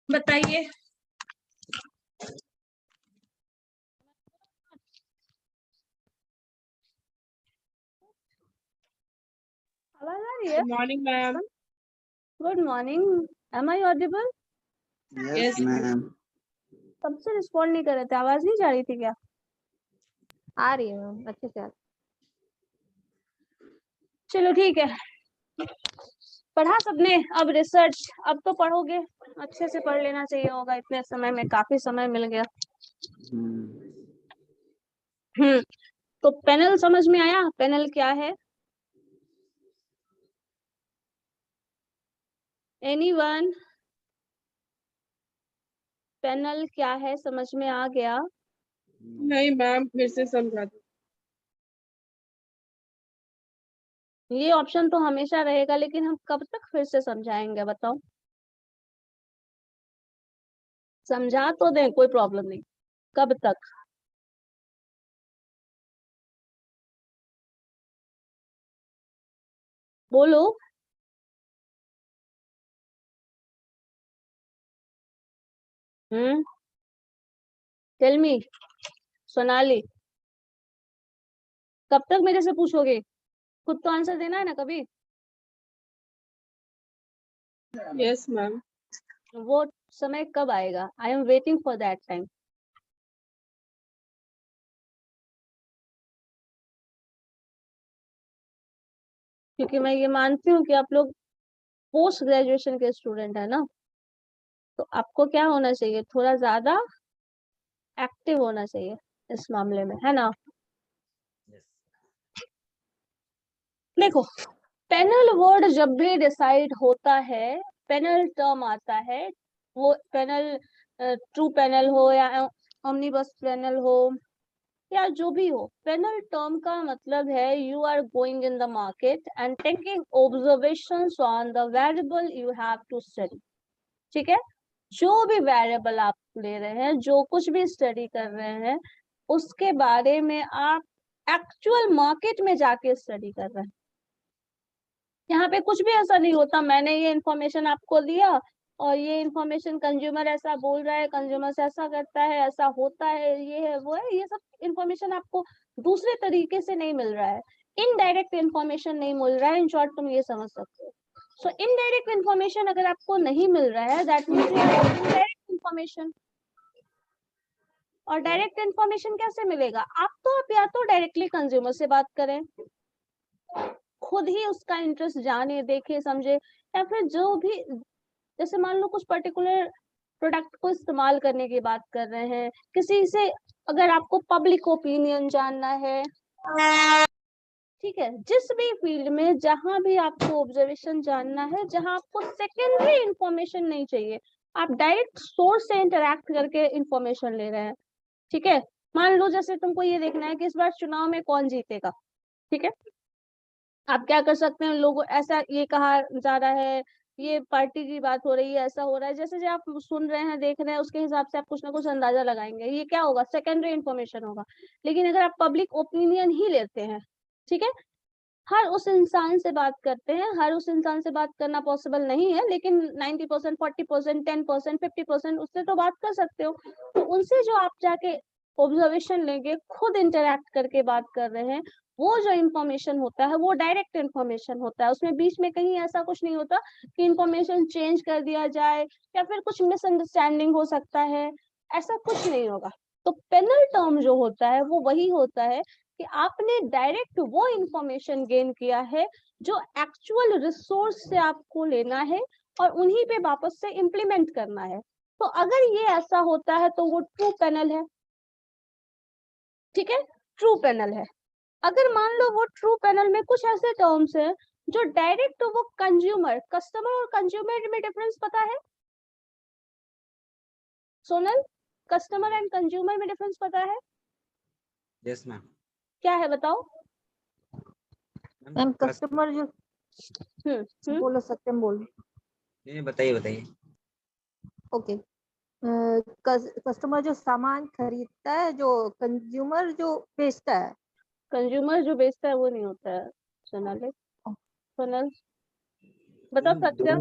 बताइए। आवाज आ रही है? Good morning ma'am. Good morning. Am I audible? Yes ma'am. कब से रिस्पॉन्ड नहीं कर रहे थे? आवाज नहीं जा रही थी क्या? आ रही है मैम, अच्छे से चलो ठीक है, पढ़ा सबने। अब रिसर्च, अब तो पढ़ोगे, अच्छे से पढ़ लेना चाहिए होगा, इतने समय में काफी समय मिल गया। तो पैनल समझ में आया? पैनल क्या है? एनीवन? पैनल क्या है, समझ में आ गया? नहीं मैम, फिर से समझा दो। ये ऑप्शन तो हमेशा रहेगा, लेकिन हम कब तक फिर से समझाएंगे बताओ? समझा तो दें, कोई प्रॉब्लम नहीं, कब तक? बोलो। टेल मी सोनाली, कब तक मेरे से पूछोगे? खुद तो आंसर देना है ना कभी। Yes ma'am. वो समय कब आएगा? I am waiting for that time. क्योंकि मैं ये मानती हूँ कि आप लोग पोस्ट ग्रेजुएशन के स्टूडेंट है ना, तो आपको क्या होना चाहिए, थोड़ा ज्यादा एक्टिव होना चाहिए इस मामले में, है ना? देखो, पैनल वर्ड जब भी डिसाइड होता है, पैनल टर्म आता है, वो पैनल ट्रू पैनल हो या ओमनिबस पैनल हो या जो भी हो, पैनल टर्म का मतलब है you are going in the market and taking observations on the variable you have to study. ठीक है, जो भी वेरिएबल आप ले रहे हैं, जो कुछ भी स्टडी कर रहे हैं, उसके बारे में आप एक्चुअल मार्केट में जाके स्टडी कर रहे हैं। यहाँ पे कुछ भी ऐसा नहीं होता मैंने ये इन्फॉर्मेशन आपको दिया और ये इन्फॉर्मेशन कंज्यूमर ऐसा बोल रहा है, कंज्यूमर ऐसा करता है, ऐसा होता है, ये है वो है, ये सब इन्फॉर्मेशन आपको दूसरे तरीके से नहीं मिल रहा है, इनडायरेक्ट इन्फॉर्मेशन नहीं मिल रहा है। इन शॉर्ट तुम ये समझ सकते हो। सो इनडायरेक्ट इन्फॉर्मेशन अगर आपको नहीं मिल रहा है, दैट मीन्स इनडायरेक्ट इन्फॉर्मेशन। और डायरेक्ट इन्फॉर्मेशन कैसे मिलेगा? आप या तो डायरेक्टली कंज्यूमर से बात करें, खुद ही उसका इंटरेस्ट जाने, देखे, समझे, या फिर जो भी, जैसे मान लो कुछ पर्टिकुलर प्रोडक्ट को इस्तेमाल करने की बात कर रहे हैं, किसी से अगर आपको पब्लिक ओपिनियन जानना है, ठीक है, जिस भी फील्ड में जहां भी आपको ऑब्जर्वेशन जानना है, जहां आपको सेकेंडरी इंफॉर्मेशन नहीं चाहिए, आप डायरेक्ट सोर्स से इंटरेक्ट करके इंफॉर्मेशन ले रहे हैं। ठीक है, मान लो जैसे तुमको ये देखना है कि इस बार चुनाव में कौन जीतेगा, ठीक है, आप क्या कर सकते हैं, लोगों ऐसा ये कहा जा रहा है, ये पार्टी की बात हो रही है, ऐसा हो रहा है, जैसे जो आप सुन रहे हैं, देख रहे हैं, उसके हिसाब से आप कुछ ना कुछ अंदाजा लगाएंगे, ये क्या होगा, सेकेंडरी इंफॉर्मेशन होगा। लेकिन अगर आप पब्लिक ओपिनियन ही लेते हैं, ठीक है, हर उस इंसान से बात करते हैं, हर उस इंसान से बात करना पॉसिबल नहीं है, लेकिन 90%, 40%, 10%, 50% उससे तो बात कर सकते हो। तो उनसे जो आप जाके ऑब्जर्वेशन लेंगे, खुद इंटरेक्ट करके बात कर रहे हैं, वो जो इंफॉर्मेशन होता है वो डायरेक्ट इंफॉर्मेशन होता है। उसमें बीच में कहीं ऐसा कुछ नहीं होता कि इंफॉर्मेशन चेंज कर दिया जाए या फिर कुछ मिसअंडरस्टैंडिंग हो सकता है, ऐसा कुछ नहीं होगा। तो पेनल टर्म जो होता है वो वही होता है कि आपने डायरेक्ट वो इंफॉर्मेशन गेन किया है जो एक्चुअल रिसोर्स से आपको लेना है और उन्हीं पे वापस से इम्प्लीमेंट करना है। तो अगर ये ऐसा होता है तो वो ट्रू पैनल है। ठीक है, ट्रू पैनल है। अगर मान लो वो ट्रू पैनल में कुछ ऐसे टर्म्स हैं जो डायरेक्ट वो कंज्यूमर, कस्टमर और कंज्यूमर में डिफरेंस पता है सोनल? कस्टमर एंड कंज्यूमर में डिफरेंस पता है? Yes ma'am. क्या है बताओ? मैम कस्टमर जो बोल सकते हैं, बोल। नहीं, बताइए बताइए। ओके, कस्टमर जो सामान खरीदता है, जो कंज्यूमर जो बेचता है। कंज्यूमर जो बेचता है वो नहीं होता है सोनल। सोनल बताओ सत्या।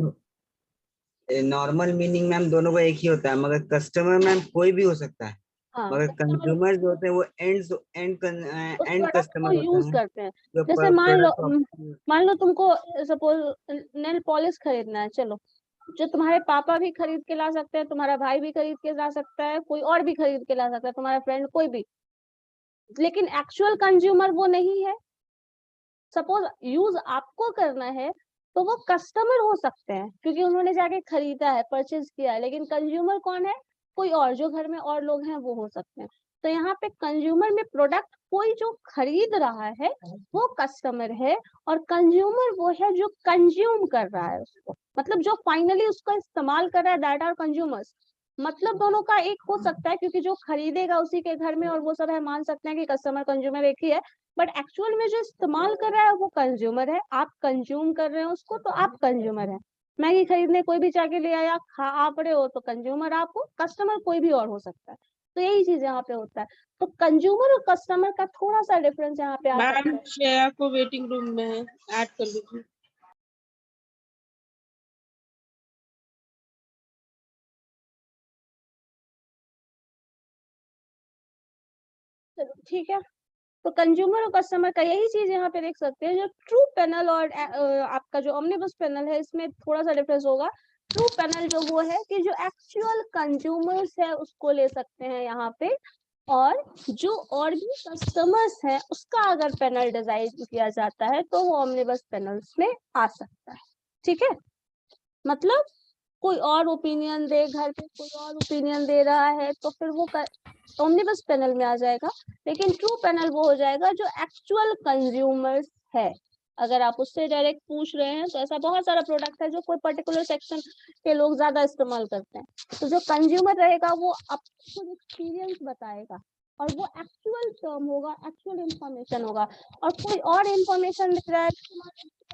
नॉर्मल मीनिंग मैम दोनों का एक ही होता है, मगर कस्टमर मैम कोई भी हो सकता है, हाँ, मगर कस्टमर कंज्यूमर जो होते हैं वो एंड उस एंड प्रोडक्ट को कस्टमर होते यूज हैं, करते हैं। जो जैसे प्रोडक्ट। मान लो तुमको सपोज नेल पॉलिश खरीदना है, चलो, जो तुम्हारे पापा भी खरीद के ला सकते हैं, तुम्हारा भाई भी खरीद के ला सकता है, कोई और भी खरीद के ला सकता है, तुम्हारा फ्रेंड कोई भी, लेकिन एक्चुअल कंज्यूमर वो नहीं है। सपोज यूज आपको करना है तो वो कस्टमर हो सकते हैं क्योंकि उन्होंने जाके खरीदा है, परचेज किया है, लेकिन कंज्यूमर कौन है? कोई और, जो घर में और लोग हैं वो हो सकते हैं। तो यहाँ पे कंज्यूमर में प्रोडक्ट कोई जो खरीद रहा है वो कस्टमर है, और कंज्यूमर वो है जो कंज्यूम कर रहा है उसको, मतलब जो फाइनली उसका इस्तेमाल कर रहा है, दैट आर कंज्यूमर्स। मतलब दोनों का एक हो सकता है क्योंकि जो खरीदेगा उसी के घर में और वो सब है, मान सकते हैं कि कस्टमर कंज्यूमर एक ही है, बट एक्चुअल में जो इस्तेमाल कर रहा है वो कंज्यूमर है। आप कंज्यूम कर रहे हो उसको तो आप कंज्यूमर है। मैगी खरीदने कोई भी जाके ले आया, खा आप रहे हो तो कंज्यूमर आप हो, कस्टमर कोई भी और हो सकता है। तो यही चीज यहाँ पे होता है। तो कंज्यूमर और कस्टमर का थोड़ा सा डिफरेंस यहाँ पे आ सकता मैम है। श्रेया को वेटिंग रूम में है, ऐड कर लीजिए। चलो ठीक है। तो कंज्यूमर और कस्टमर का यही चीज यहाँ पे देख सकते हैं। जो ट्रू पैनल और आपका जो ओमनिबस पैनल है, इसमें थोड़ा सा डिफरेंस होगा। ट्रू पैनल जो वो है कि जो एक्चुअल कंज्यूमर्स है उसको ले सकते हैं यहाँ पे, और जो और भी कस्टमर्स हैं उसका अगर पैनल डिजाइन किया जाता है तो वो ओमनिबस पैनल्स में आ सकता है। ठीक है, मतलब कोई और ओपिनियन दे, घर पे कोई और ओपिनियन दे रहा है तो फिर वो ओमनिबस पैनल में आ जाएगा। लेकिन ट्रू पैनल वो हो जाएगा जो एक्चुअल कंज्यूमर्स है। अगर आप उससे डायरेक्ट पूछ रहे हैं तो ऐसा बहुत सारा प्रोडक्ट है जो कोई पर्टिकुलर सेक्शन के लोग ज्यादा इस्तेमाल करते हैं, तो जो कंज्यूमर रहेगा वो आपको एक्सपीरियंस बताएगा, और वो एक्चुअल टर्म होगा, एक्चुअल इंफॉर्मेशन होगा। और कोई और इंफॉर्मेशन दिख रहा है,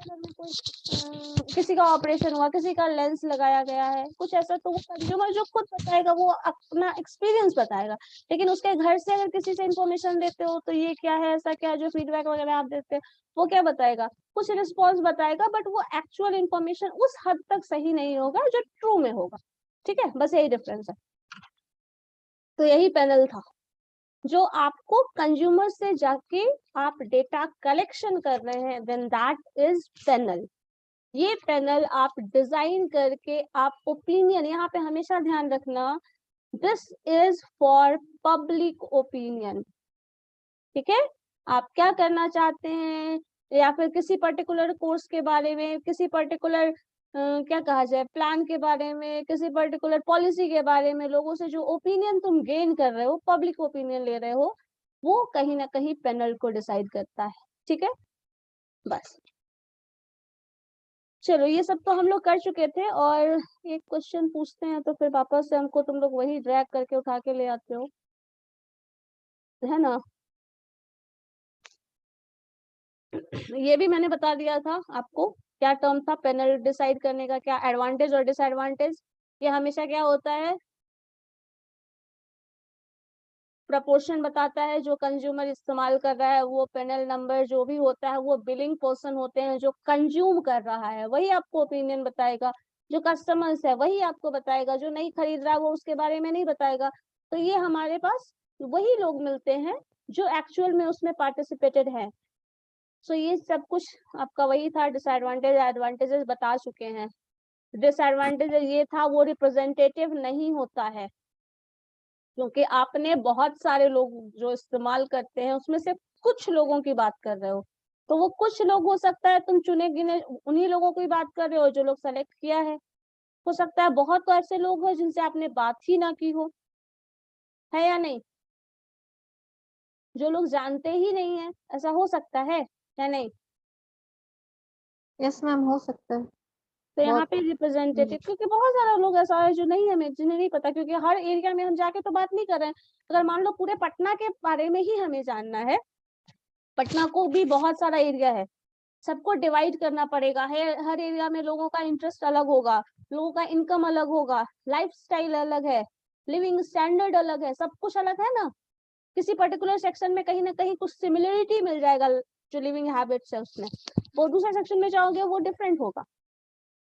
में कोई किसी का ऑपरेशन हुआ, किसी का लेंस लगाया गया है, कुछ ऐसा, तो वो कंज्यूमर जो खुद बताएगा वो अपना एक्सपीरियंस बताएगा। लेकिन उसके घर से अगर किसी से इंफॉर्मेशन देते हो तो ये क्या है, ऐसा क्या, जो फीडबैक वगैरह आप देते हैं, वो क्या बताएगा? कुछ रिस्पॉन्स बताएगा, बट वो एक्चुअल इंफॉर्मेशन उस हद तक सही नहीं होगा जो ट्रू में होगा। ठीक है, बस यही डिफरेंस है। तो यही पैनल था जो आपको कंज्यूमर से जाके आप डेटा कलेक्शन कर रहे हैं, देन दैट इज पैनल। ये पैनल आप डिजाइन करके आप ओपिनियन, यहाँ पे हमेशा ध्यान रखना, this is for public opinion. ठीक है, आप क्या करना चाहते हैं, या फिर किसी पर्टिकुलर कोर्स के बारे में, किसी पर्टिकुलर क्या कहा जाए, प्लान के बारे में, किसी पर्टिकुलर पॉलिसी के बारे में लोगों से जो ओपिनियन तुम गेन कर रहे हो, पब्लिक ओपिनियन ले रहे हो, वो कहीं ना कहीं पैनल को डिसाइड करता है। ठीक है, बस। चलो, ये सब तो हम लोग कर चुके थे, और एक क्वेश्चन पूछते हैं तो फिर वापस से हमको तुम लोग वही ड्रैग करके उठा के ले आते हो, है ना? ये भी मैंने बता दिया था आपको, क्या टर्म था पैनल डिसाइड करने का, क्या एडवांटेज और डिसएडवांटेज। ये हमेशा क्या होता है, प्रपोर्शन बताता है। जो कंज्यूमर इस्तेमाल कर रहा है वो पैनल नंबर जो भी होता है वो बिलिंग पर्सन होते हैं, जो कंज्यूम कर रहा है वही आपको ओपिनियन बताएगा। जो कस्टमर्स है वही आपको बताएगा, जो नहीं खरीद रहा वो उसके बारे में नहीं बताएगा। तो ये हमारे पास वही लोग मिलते हैं जो एक्चुअल में उसमें पार्टिसिपेटेड है। सो ये सब कुछ आपका वही था, डिसएडवांटेज एडवांटेजेस बता चुके हैं। डिसएडवांटेज ये था, वो रिप्रेजेंटेटिव नहीं होता है, क्योंकि आपने बहुत सारे लोग जो इस्तेमाल करते हैं उसमें से कुछ लोगों की बात कर रहे हो। तो वो कुछ लोग, हो सकता है तुम चुने गिने उन्हीं लोगों की बात कर रहे हो जो लोग सेलेक्ट किया है। हो सकता है बहुत तो ऐसे लोग हो जिनसे आपने बात ही ना की हो, है या नहीं? जो लोग जानते ही नहीं है, ऐसा हो सकता है या नहीं? यस मैम, हो सकता है। तो यहाँ बहुत पे रिप्रेजेंटेटिव, क्योंकि बहुत सारा लोग ऐसा है जो नहीं, हमें जिन्हें नहीं पता, क्योंकि हर एरिया में हम जाके तो बात नहीं कर रहे हैं। अगर मान लो पूरे पटना के बारे में ही हमें जानना है, पटना को भी बहुत सारा एरिया है, सबको डिवाइड करना पड़ेगा है। हर एरिया में लोगों का इंटरेस्ट अलग होगा, लोगों का इनकम अलग होगा, लाइफस्टाइल अलग है, लिविंग स्टैंडर्ड अलग है, सब कुछ अलग है ना। किसी पर्टिकुलर सेक्शन में कहीं ना कहीं कुछ सिमिलरिटी मिल जाएगा, जो लिविंग हैबिट्स है उसमें, वो दूसरे सेक्शन में जाओगे वो डिफरेंट होगा।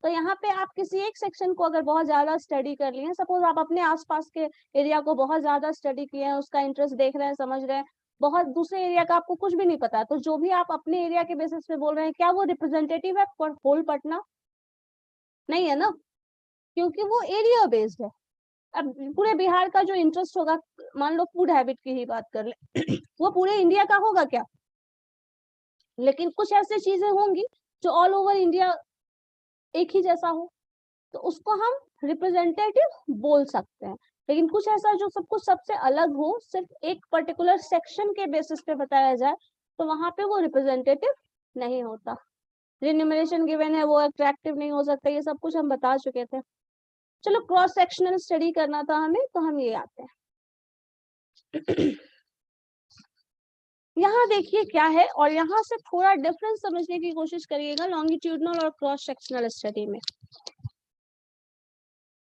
तो यहाँ पे आप किसी एक सेक्शन को अगर बहुत ज्यादा स्टडी कर लिए, सपोज आप अपने आसपास के एरिया को बहुत ज्यादा स्टडी किए हैं, उसका इंटरेस्ट देख रहे हैं, समझ रहे हैं, बहुत दूसरे एरिया का आपको कुछ भी नहीं पता, तो जो भी आप अपने एरिया के बेसिस पे बोल रहे हैं, क्या वो रिप्रेजेंटेटिव है फॉर होल पटना? नहीं है ना, क्योंकि वो एरिया बेस्ड है। अब पूरे बिहार का जो इंटरेस्ट होगा, मान लो फूड हैबिट की ही बात कर ले वो पूरे इंडिया का होगा क्या? लेकिन कुछ ऐसी चीजें होंगी जो ऑल ओवर इंडिया एक ही जैसा हो, तो उसको हम रिप्रेजेंटेटिव बोल सकते हैं। लेकिन कुछ ऐसा जो सब कुछ सबसे अलग हो, सिर्फ एक पर्टिकुलर सेक्शन के बेसिस पे बताया जाए, तो वहां पे वो रिप्रेजेंटेटिव नहीं होता। रिन्यूमरेशन गिवन है, वो अट्रैक्टिव नहीं हो सकता, ये सब कुछ हम बता चुके थे। चलो क्रॉस सेक्शनल स्टडी करना था हमें, तो हम ये आते हैं यहाँ देखिए क्या है, और यहाँ से थोड़ा डिफरेंस समझने की कोशिश करिएगा लॉन्गिट्यूडनल और क्रॉस सेक्शनल स्टडी में।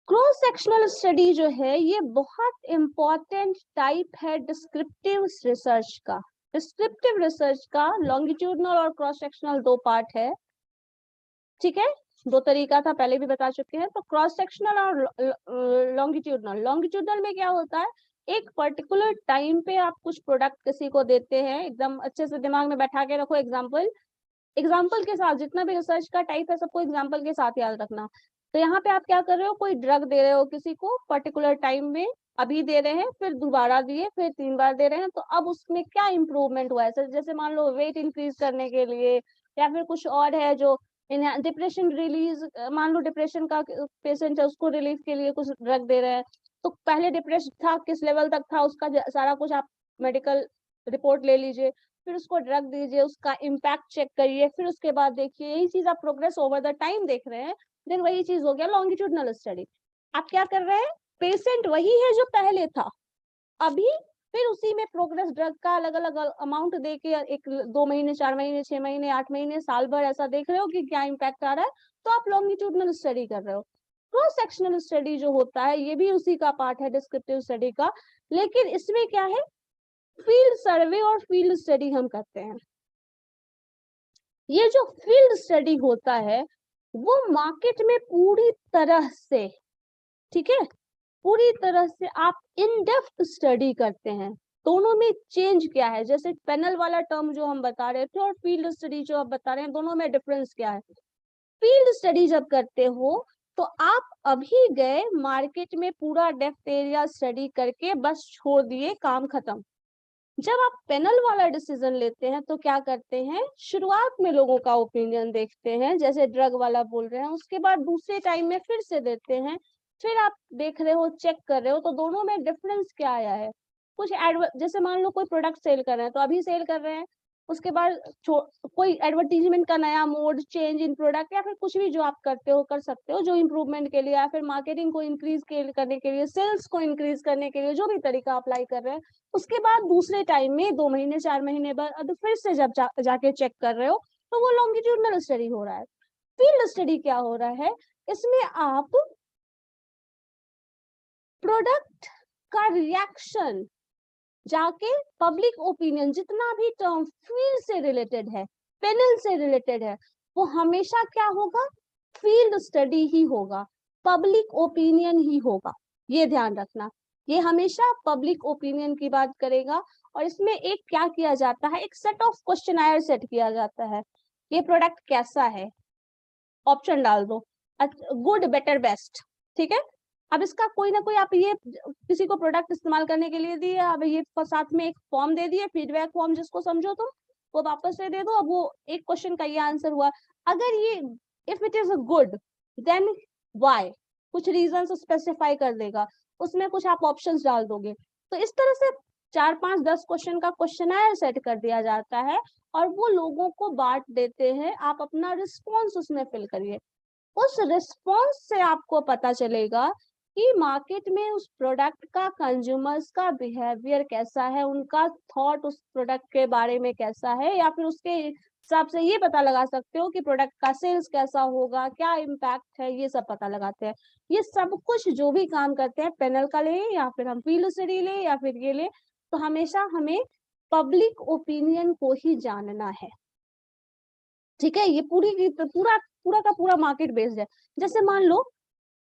क्रॉस सेक्शनल स्टडी जो है ये बहुत इंपॉर्टेंट टाइप है डिस्क्रिप्टिव रिसर्च का। डिस्क्रिप्टिव रिसर्च का लॉन्गिट्यूडनल और क्रॉस सेक्शनल दो पार्ट है, ठीक है, दो तरीका था, पहले भी बता चुके हैं। तो क्रॉस सेक्शनल और लॉन्गिट्यूडनल, लॉन्गिट्यूडनल में क्या होता है, एक पर्टिकुलर टाइम पे आप कुछ प्रोडक्ट किसी को देते हैं, एकदम अच्छे से दिमाग में बैठा के रखो, एग्जाम्पल के साथ, जितना भी रिसर्च का टाइप है सबको एग्जाम्पल के साथ याद रखना। तो यहाँ पे आप क्या कर रहे हो, कोई ड्रग दे रहे हो किसी को पर्टिकुलर टाइम में, अभी दे रहे हैं, फिर दोबारा दिए, फिर 3 बार दे रहे हैं, तो अब उसमें क्या इंप्रूवमेंट हुआ है? जैसे मान लो वेट इंक्रीज करने के लिए, या फिर कुछ और है जो डिप्रेशन रिलीज, मान लो डिप्रेशन का पेशेंट है, उसको रिलीफ के लिए कुछ ड्रग दे रहे हैं, तो पहले डिप्रेशन था, किस लेवल तक था उसका सारा कुछ आप मेडिकल रिपोर्ट ले लीजिए, फिर उसको ड्रग दीजिए, उसका इम्पैक्ट चेक करिए, फिर उसके बाद देखिए, यही चीज आप प्रोग्रेस ओवर द टाइम देख रहे हैं, देन वही चीज हो गया लॉन्गिट्यूडनल स्टडी। आप क्या कर रहे हैं, पेशेंट वही है जो पहले था, अभी फिर उसी में प्रोग्रेस ड्रग का अलग अलग अमाउंट दे के, एक 2 महीने, 4 महीने, 6 महीने, 8 महीने, साल भर ऐसा देख रहे हो कि क्या इम्पैक्ट आ रहा है, तो आप लॉन्गिट्यूडनल स्टडी कर रहे हो। क्रॉस सेक्शनल स्टडी जो होता है ये भी उसी का पार्ट है डिस्क्रिप्टिव स्टडी का, लेकिन इसमें क्या है, फील्ड सर्वे और फील्ड स्टडी हम करते हैं। ये जो फील्ड स्टडी होता है वो मार्केट में पूरी तरह से, ठीक है, पूरी तरह से आप इन डेप्थ स्टडी करते हैं, दोनों में चेंज क्या है, जैसे पैनल वाला टर्म जो हम बता रहे थे और फील्ड स्टडी जो आप बता रहे हैं, दोनों में डिफरेंस क्या है। फील्ड स्टडी जब करते हो तो आप अभी गए मार्केट में, पूरा डेप्थ एरिया स्टडी करके बस छोड़ दिए, काम खत्म। जब आप पैनल वाला डिसीजन लेते हैं तो क्या करते हैं, शुरुआत में लोगों का ओपिनियन देखते हैं, जैसे ड्रग वाला बोल रहे हैं, उसके बाद दूसरे टाइम में फिर से देते हैं, फिर आप देख रहे हो, चेक कर रहे हो, तो दोनों में डिफरेंस क्या आया है। कुछ जैसे मान लो कोई प्रोडक्ट सेल कर रहे हैं, तो अभी सेल कर रहे हैं, उसके बाद कोई एडवर्टीजमेंट का नया मोड, चेंज इन प्रोडक्ट, या फिर कुछ भी जो आप करते हो, कर सकते हो, जो इम्प्रूवमेंट के लिए, या फिर मार्केटिंग को इंक्रीज करने के लिए, सेल्स को इंक्रीज करने के लिए, जो भी तरीका अप्लाई कर रहे हैं, उसके बाद दूसरे टाइम में 2 महीने, 4 महीने बाद फिर से जब जाके चेक कर रहे हो, तो वो लॉन्गिट्यूडनल स्टडी हो रहा है। फील्ड स्टडी क्या हो रहा है, इसमें आप प्रोडक्ट का रिएक्शन जाके, पब्लिक ओपिनियन, जितना भी टर्म फील्ड से रिलेटेड है, पैनल से रिलेटेड है, वो हमेशा क्या होगा, फील्ड स्टडी ही होगा, पब्लिक ओपिनियन ही होगा, ये ध्यान रखना, ये हमेशा पब्लिक ओपिनियन की बात करेगा। और इसमें एक क्या किया जाता है, एक सेट ऑफ क्वेश्चनायर सेट किया जाता है, ये प्रोडक्ट कैसा है, ऑप्शन डाल दो, गुड, बेटर, बेस्ट, ठीक है। अब इसका कोई ना कोई, आप ये किसी को प्रोडक्ट इस्तेमाल करने के लिए दिए, अब ये साथ में एक फॉर्म दे दिए, फीडबैक फॉर्म, जिसको समझो तुम, वो वापस से दे दो। अब वो एक क्वेश्चन का ये आंसर हुआ, अगर ये if it is good then why, कुछ रीजन स्पेसिफाई कर देगा, उसमें कुछ आप ऑप्शंस डाल दोगे। तो इस तरह से 4, 5, 10 क्वेश्चन का क्वेश्चनायर सेट कर दिया जाता है, और वो लोगों को बांट देते हैं, आप अपना रिस्पॉन्स उसमें फिल करिए। उस रिस्पॉन्स से आपको पता चलेगा कि मार्केट में उस प्रोडक्ट का, कंज्यूमर्स का बिहेवियर कैसा है, उनका थॉट उस प्रोडक्ट के बारे में कैसा है, या फिर उसके हिसाब से ये पता लगा सकते हो कि प्रोडक्ट का सेल्स कैसा होगा, क्या इम्पैक्ट है, ये सब पता लगाते हैं। ये सब कुछ जो भी काम करते हैं, पैनल का ले या फिर हम फील्ड स्टडी ले या फिर ये ले, तो हमेशा हमें पब्लिक ओपिनियन को ही जानना है, ठीक है। ये पूरा पूरा का पूरा मार्केट बेस्ड है। जैसे मान लो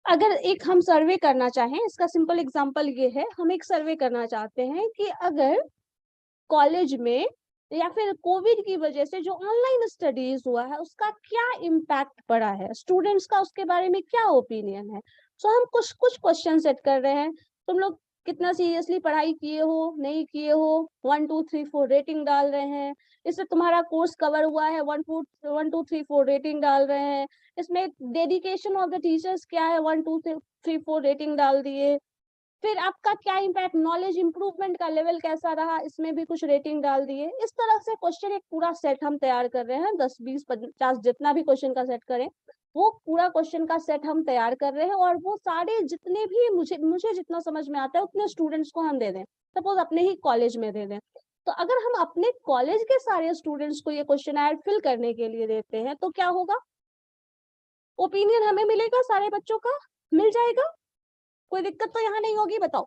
अगर एक हम सर्वे करना चाहें, इसका सिंपल एग्जांपल ये है, हम एक सर्वे करना चाहते हैं कि अगर कॉलेज में या फिर कोविड की वजह से जो ऑनलाइन स्टडीज हुआ है उसका क्या इम्पैक्ट पड़ा है, स्टूडेंट्स का उसके बारे में क्या ओपिनियन है। सो हम कुछ कुछ क्वेश्चन सेट कर रहे हैं, तुम लोग कितना सीरियसली पढ़ाई किए हो, नहीं किए हो, 1 2 3 4 रेटिंग डाल रहे हैं। इससे तुम्हारा कोर्स कवर हुआ है, 1 2 3 4 रेटिंग डाल रहे हैं। इसमें डेडिकेशन ऑफ द टीचर्स क्या है, 1 2 3 4 रेटिंग डाल दिए। फिर आपका क्या इम्पैक्ट, नॉलेज इंप्रूवमेंट का लेवल कैसा रहा, इसमें भी कुछ रेटिंग डाल दिए। इस तरह से क्वेश्चन एक पूरा सेट हम तैयार कर रहे हैं, 10 20 50 जितना भी क्वेश्चन का सेट करें वो पूरा क्वेश्चन का सेट हम तैयार कर रहे हैं, और वो सारे जितने भी मुझे जितना समझ में आता है उतने स्टूडेंट्स को हम दे दें, सपोज अपने ही कॉलेज में दे दें। तो अगर हम अपने कॉलेज के सारे स्टूडेंट्स को ये क्वेश्चन ऐड फिल करने के लिए देते हैं तो क्या होगा, ओपिनियन हमें मिलेगा, सारे बच्चों का मिल जाएगा, कोई दिक्कत तो यहाँ नहीं होगी, बताओ।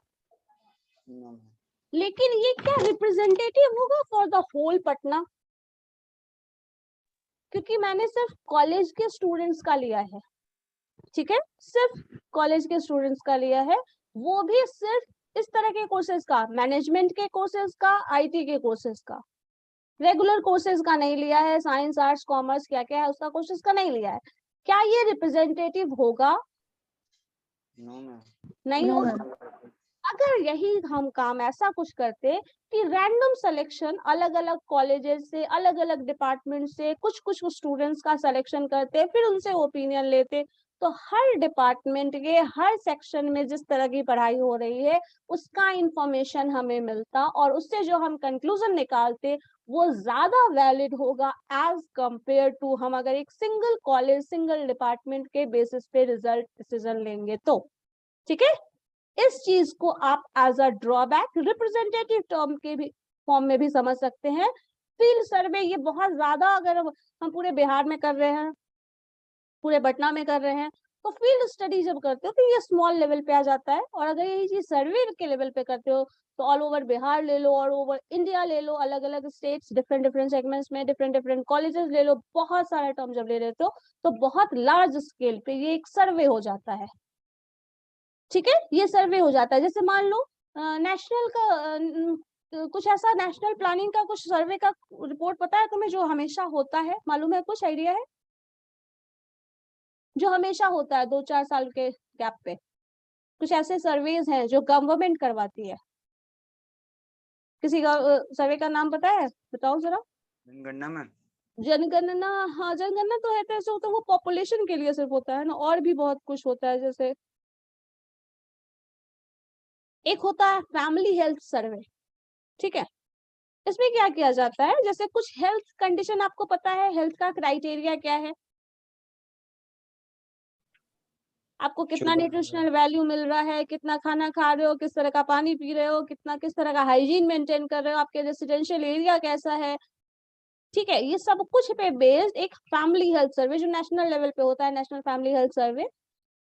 लेकिन ये क्या रिप्रेजेंटेटिव होगा फॉर द होल पटना, क्योंकि मैंने सिर्फ कॉलेज के स्टूडेंट्स का लिया है, ठीक है, सिर्फ कॉलेज के स्टूडेंट्स का लिया है, वो भी सिर्फ इस तरह के कोर्सेज का, मैनेजमेंट के कोर्सेज का, आईटी के कोर्सेज का, रेगुलर कोर्सेज का नहीं लिया है, साइंस आर्ट्स कॉमर्स क्या क्या है उसका कोर्सेज का नहीं लिया है। क्या ये रिप्रेजेंटेटिव होगा? नहीं होगा। अगर यही हम काम ऐसा कुछ करते कि रैंडम सिलेक्शन अलग अलग कॉलेजेस से, अलग अलग डिपार्टमेंट से कुछ कुछ स्टूडेंट्स का सिलेक्शन करते, फिर उनसे ओपिनियन लेते, तो हर डिपार्टमेंट के हर सेक्शन में जिस तरह की पढ़ाई हो रही है उसका इंफॉर्मेशन हमें मिलता, और उससे जो हम कंक्लूजन निकालते वो ज्यादा वैलिड होगा एज कंपेयर टू हम अगर एक सिंगल कॉलेज सिंगल डिपार्टमेंट के बेसिस पे रिजल्ट डिसीजन लेंगे तो। ठीक है, इस चीज को आप as a drawback representative term के भी फॉर्म में भी समझ सकते हैं। फील्ड सर्वे ये बहुत ज्यादा, अगर हम पूरे बिहार में कर रहे हैं, पूरे पटना में कर रहे हैं, तो फील्ड स्टडी जब करते हो तो ये स्मॉल लेवल पे आ जाता है, और अगर यही चीज सर्वे के लेवल पे करते हो तो ऑल ओवर बिहार ले लो, ऑल ओवर इंडिया ले लो, अलग अलग स्टेट्स डिफरेंट डिफरेंट सेगमेंट्स में डिफरेंट डिफरेंट कॉलेजेस ले लो, बहुत सारा टर्म जब ले लेते हो तो बहुत लार्ज स्केल पे ये एक सर्वे हो जाता है। ठीक है, ये सर्वे हो जाता है। जैसे मान लो नेशनल का कुछ ऐसा, नेशनल प्लानिंग का कुछ सर्वे का रिपोर्ट पता है तुम्हें, जो हमेशा होता है, मालूम है, कुछ आइडिया है? जो हमेशा होता है 2-4 साल के गैप पे, कुछ ऐसे सर्वेज हैं जो गवर्नमेंट करवाती है। किसी का सर्वे का नाम पता है, बताओ जरा। जनगणना मैम। जनगणना, हाँ जनगणना तो है, तो ऐसे होता है वो पॉपुलेशन के लिए सिर्फ होता है ना, और भी बहुत कुछ होता है। जैसे एक होता है फैमिली हेल्थ सर्वे, ठीक है, इसमें क्या किया जाता है, जैसे कुछ हेल्थ कंडीशन आपको पता है, हेल्थ का क्राइटेरिया क्या है, आपको कितना न्यूट्रिशनल वैल्यू मिल रहा है, कितना खाना खा रहे हो, किस तरह का पानी पी रहे हो, किस तरह का हाइजीन मेंटेन कर रहे हो, आपके रेसिडेंशियल एरिया कैसा है। ठीक है, ये सब कुछ पे बेस्ड एक फैमिली हेल्थ सर्वे जो नेशनल लेवल पे होता है, नेशनल फैमिली हेल्थ सर्वे,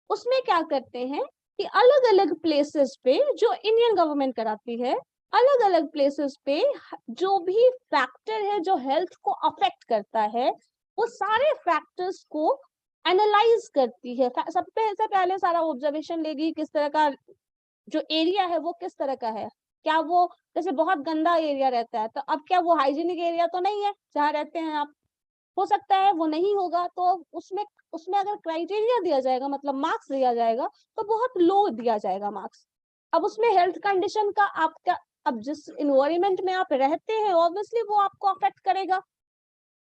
उसमें क्या करते हैं कि अलग अलग प्लेसेस पे जो इंडियन गवर्नमेंट कराती है, अलग अलग प्लेसेस पे जो भी फैक्टर है जो हेल्थ को अफेक्ट करता है, वो सारे फैक्टर्स को एनालाइज करती है। सबसे पहले सारा ऑब्जर्वेशन लेगी, किस तरह का जो एरिया है वो किस तरह का है, क्या वो, जैसे बहुत गंदा एरिया रहता है तो अब क्या वो हाइजीनिक एरिया तो नहीं है जहाँ रहते हैं आप, हो सकता है वो नहीं होगा, तो उसमें उसमें अगर क्राइटेरिया दिया जाएगा, मतलब मार्क्स दिया जाएगा, तो बहुत लो दिया जाएगा मार्क्स। अब उसमें हेल्थ कंडीशन का आपका, अब जिस इन्वायरमेंट में आप रहते हैं ऑब्वियसली वो आपको अफेक्ट करेगा,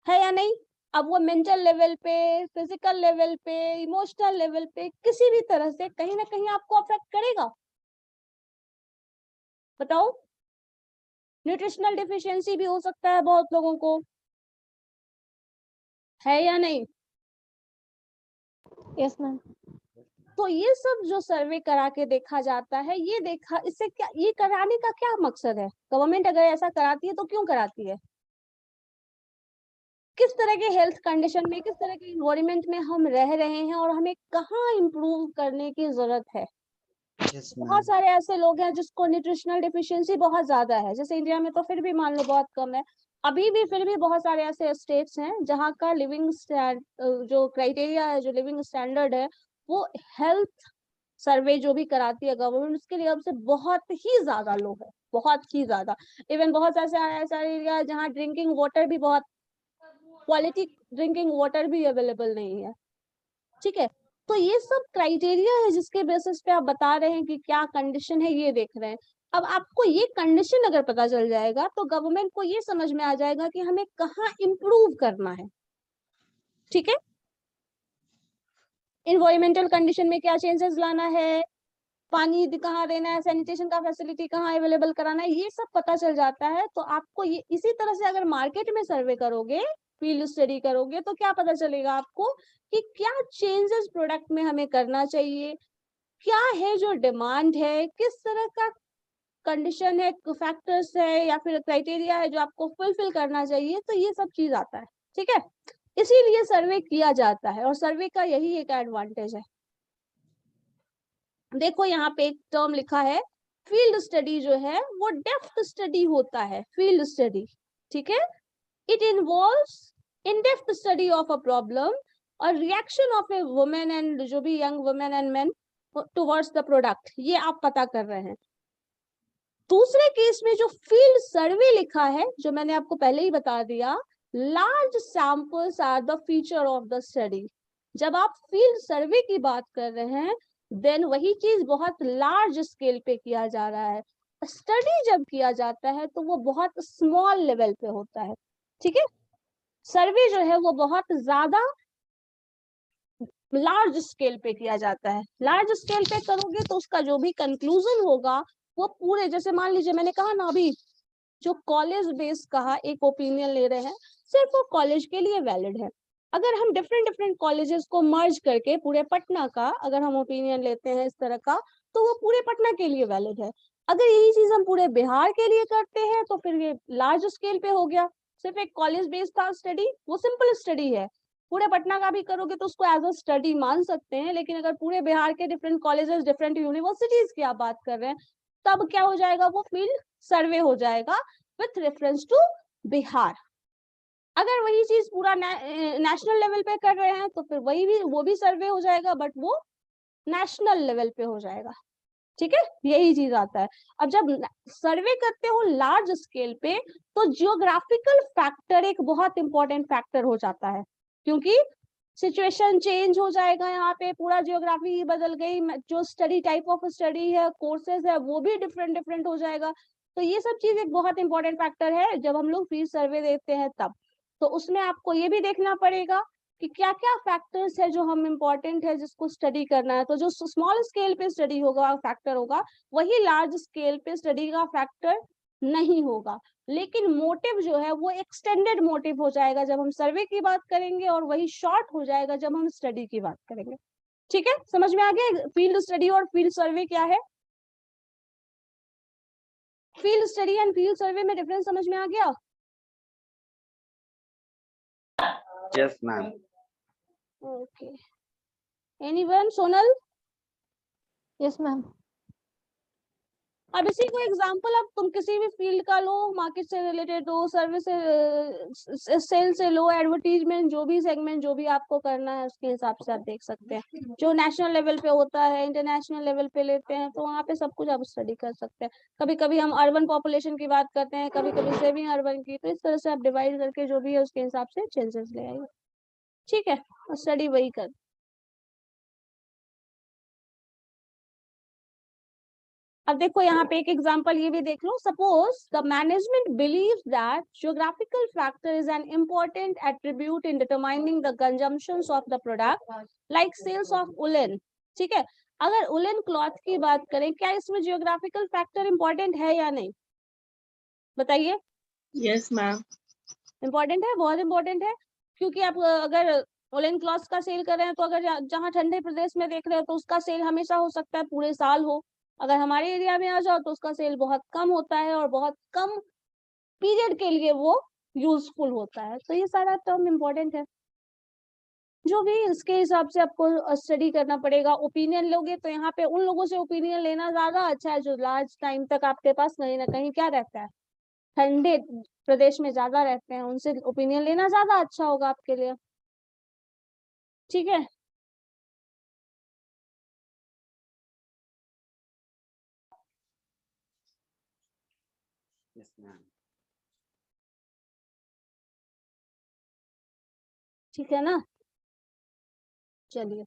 है या नहीं। अब वो मेंटल लेवल पे, फिजिकल लेवल पे, इमोशनल लेवल पे, किसी भी तरह से कहीं ना कहीं आपको अफेक्ट करेगा। बताओ, न्यूट्रिशनल डिफिशियंसी भी हो सकता है बहुत लोगों को, है या नहीं? Yes ma'am. तो ये सब जो सर्वे करा के देखा जाता है, ये देखा, इससे क्या, ये कराने का क्या मकसद है, गवर्नमेंट अगर ऐसा कराती है तो क्यों कराती है, किस तरह के हेल्थ कंडीशन में, किस तरह के इन्वायरमेंट में हम रह रहे हैं और हमें कहाँ इम्प्रूव करने की जरूरत है। बहुत सारे ऐसे लोग हैं जिसको न्यूट्रिशनल डिफिशियंसी बहुत ज्यादा है, जैसे इंडिया में तो फिर भी मान लो बहुत कम है, अभी भी फिर भी बहुत सारे ऐसे स्टेट्स हैं जहाँ का लिविंग जो क्राइटेरिया है, जो लिविंग स्टैंडर्ड है, वो हेल्थ सर्वे जो भी कराती है गवर्नमेंट, उसके लिए अब से बहुत ही ज्यादा लो है, बहुत ही ज्यादा। इवन बहुत ऐसा एरिया है जहाँ ड्रिंकिंग वाटर भी बहुत क्वालिटी ड्रिंकिंग वाटर भी अवेलेबल नहीं है। ठीक है, तो ये सब क्राइटेरिया है जिसके बेसिस पे आप बता रहे हैं कि क्या कंडीशन है, ये देख रहे हैं। अब आपको ये कंडीशन अगर पता चल जाएगा तो गवर्नमेंट को ये समझ में आ जाएगा कि हमें कहाँ इम्प्रूव करना है। ठीक है, इन्वायरमेंटल कंडीशन में क्या चेंजेस लाना है, पानी कहाँ देना है, सैनिटेशन का फैसिलिटी कहाँ अवेलेबल कराना है, ये सब पता चल जाता है। तो आपको ये इसी तरह से अगर मार्केट में सर्वे करोगे, फील्ड स्टडी करोगे, तो क्या पता चलेगा आपको कि क्या चेंजेस प्रोडक्ट में हमें करना चाहिए, क्या है जो डिमांड है, किस तरह का कंडीशन है, फैक्टर्स है या फिर क्राइटेरिया है जो आपको फुलफिल करना चाहिए। तो ये सब चीज आता है। ठीक है, इसीलिए सर्वे किया जाता है और सर्वे का यही एक एडवांटेज है। देखो यहाँ पे एक टर्म लिखा है फील्ड स्टडी, जो है वो डेप्थ स्टडी होता है। फील्ड स्टडी, ठीक है, it involves in depth study of a problem और reaction of a women and जो भी young women and men towards the product, ये आप पता कर रहे हैं। दूसरे केस में जो फील्ड सर्वे लिखा है, जो मैंने आपको पहले ही बता दिया, large samples are the feature of the study. जब आप फील्ड सर्वे की बात कर रहे हैं, देन वही चीज बहुत लार्ज स्केल पे किया जा रहा है। स्टडी जब किया जाता है तो वो बहुत स्मॉल लेवल पे होता है। ठीक है, सर्वे जो है वो बहुत ज्यादा लार्ज स्केल पे किया जाता है। लार्ज स्केल पे करोगे तो उसका जो भी कंक्लूजन होगा वो पूरे, जैसे मान लीजिए मैंने कहा ना अभी, जो कॉलेज बेस्ड कहा एक ओपिनियन ले रहे हैं, सिर्फ वो कॉलेज के लिए वैलिड है। अगर हम डिफरेंट डिफरेंट कॉलेजेस को मर्ज करके पूरे पटना का अगर हम ओपिनियन लेते हैं इस तरह का, तो वो पूरे पटना के लिए वैलिड है। अगर यही चीज हम पूरे बिहार के लिए करते हैं तो फिर ये लार्ज स्केल पे हो गया। सिर्फ एक कॉलेज बेस्ड था स्टडी, वो सिंपल स्टडी है। पूरे पटना का भी करोगे तो उसको एज अ स्टडी मान सकते हैं। लेकिन अगर पूरे बिहार के डिफरेंट कॉलेजेस, डिफरेंट यूनिवर्सिटीज की आप बात कर रहे हैं, तब क्या हो जाएगा, वो फील्ड सर्वे हो जाएगा विथ रेफरेंस टू बिहार। अगर वही चीज पूरा नेशनल लेवल पे कर रहे हैं तो फिर वही भी वो भी सर्वे हो जाएगा, बट वो नेशनल लेवल पे हो जाएगा। ठीक है, यही चीज आता है। अब जब सर्वे करते हो लार्ज स्केल पे तो जियोग्राफिकल फैक्टर एक बहुत इंपॉर्टेंट फैक्टर हो जाता है, क्योंकि सिचुएशन चेंज हो जाएगा, यहाँ पे पूरा जियोग्राफी बदल गई, जो स्टडी टाइप ऑफ स्टडी है, कोर्सेज है, वो भी डिफरेंट डिफरेंट हो जाएगा। तो ये सब चीज एक बहुत इंपॉर्टेंट फैक्टर है जब हम लोग फील्ड सर्वे देते हैं तब। तो उसमें आपको ये भी देखना पड़ेगा कि क्या क्या फैक्टर्स है जो हम इम्पोर्टेंट है जिसको स्टडी करना है। तो जो स्मॉल स्केल पे स्टडी होगा फैक्टर होगा, वही लार्ज स्केल पे स्टडी का फैक्टर नहीं होगा। लेकिन मोटिव जो है वो एक्सटेंडेड मोटिव हो जाएगा जब हम सर्वे की बात करेंगे, और वही शॉर्ट हो जाएगा जब हम स्टडी की बात करेंगे। ठीक है, समझ में आ गया फील्ड स्टडी और फील्ड सर्वे क्या है? Field study and field survey में डिफरेंस समझ में आ गया? Yes ma'am. Okay, anyone? Sonal? Yes ma'am. अब इसी को एग्जांपल, अब तुम किसी भी फील्ड का लो, मार्केट से रिलेटेड हो, सर्विस से, सेल से लो, एडवर्टीजमेंट, जो भी सेगमेंट जो भी आपको करना है उसके हिसाब से आप देख सकते हैं। जो नेशनल लेवल पे होता है, इंटरनेशनल लेवल पे लेते हैं, तो वहाँ पे सब कुछ आप स्टडी कर सकते हैं। कभी कभी हम अर्बन पॉपुलेशन की बात करते हैं, कभी कभी सेमी अर्बन की, तो इस तरह से आप डिवाइड करके जो भी है उसके हिसाब से चेंजेस ले आइए। ठीक है, स्टडी वही कर। अब देखो यहाँ पे एक एग्जांपल ये भी देख लो। Suppose the management believes that geographical factor is an important attribute in determining the consumptions of the product like sales of woollen. ठीक है, अगर वुलन क्लॉथ की बात करें, क्या इसमें जियोग्राफिकल फैक्टर इम्पोर्टेंट है या नहीं? बताइए। Yes ma'am. इम्पोर्टेंट है, बहुत इम्पोर्टेंट है। क्योंकि आप अगर वुलन क्लॉथ का सेल कर रहे हैं तो अगर जहाँ ठंडे प्रदेश में देख रहे हो तो उसका सेल हमेशा हो सकता है पूरे साल हो। अगर हमारे एरिया में आ जाओ तो उसका सेल बहुत कम होता है और बहुत कम पीरियड के लिए वो यूजफुल होता है। तो ये सारा टर्म इम्पोर्टेंट है। जो भी इसके हिसाब से आपको स्टडी करना पड़ेगा। ओपिनियन लोगे तो यहाँ पे उन लोगों से ओपिनियन लेना ज्यादा अच्छा है जो लार्ज टाइम तक आपके पास कहीं ना कहीं क्या रहता है, ठंडे प्रदेश में ज्यादा रहते हैं, उनसे ओपिनियन लेना ज्यादा अच्छा होगा आपके लिए। ठीक है, यस मैम। ठीक है ना। चलिए,